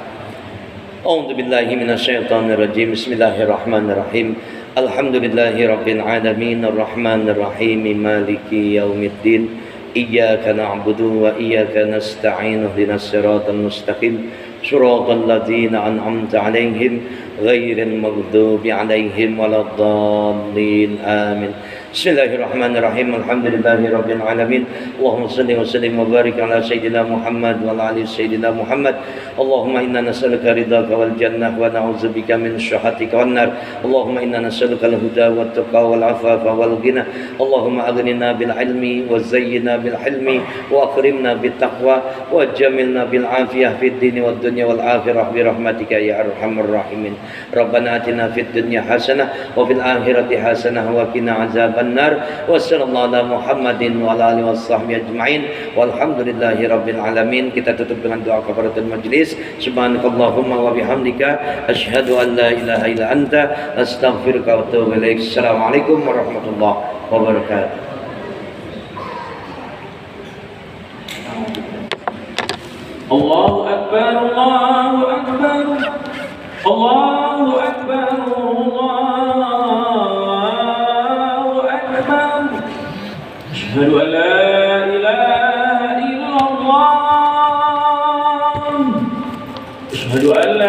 A'udzu billahi minasyaitonir rajim. Bismillahirrahmanirrahim. Alhamdulillahi rabbil alamin arrahmanir rahim maliki yaumiddin. Iyyaka na'budu wa iyyaka nasta'in. Ihdinas siratal mustaqim. Shiratal ladzina an'amta 'alaihim ghairil maghdubi 'alaihim waladdallin. Amin. Bismillahirrahmanirrahim. Alhamdulillahirabbil alamin. Allahumma shalli wa sallim wa barik ala sayyidina Muhammad wa ala ali sayyidina Muhammad. Allahumma inna nas'aluka ridhaka wal jannah wa na'udzubika min syahhatika wan nar. Allahumma inna nas'aluka al-huda wat taqwa wal afafa wal ghina. Allahumma aghnina bil ilmi wa zayyina bil hilmi wa akrimna bit taqwa wa jamilna bil afiyah fid dini wad dunya wal akhirah bi rahmatika ya arhamar rahimin. Rabbana atina fid dunya hasanah wa fil akhirati hasanah wa qina azaban nar. Wa sallallahu ala Muhammadin wa ala alihi washabbihi ajmain. Walhamdulillahi rabbil alamin. Kita tutup dengan doa kafaratul majlis. Subhanakallahumma wa bihamdika asyhadu an la ilaha illa anta astaghfiruka wa atubu ilaik. Assalamualaikum warahmatullahi wabarakatuh. Allahu Akbar, Allahu Akbar, Allahu Akbar, Allahu Akbar. Asyhadu an la ilaha illallah. Asyhadu an la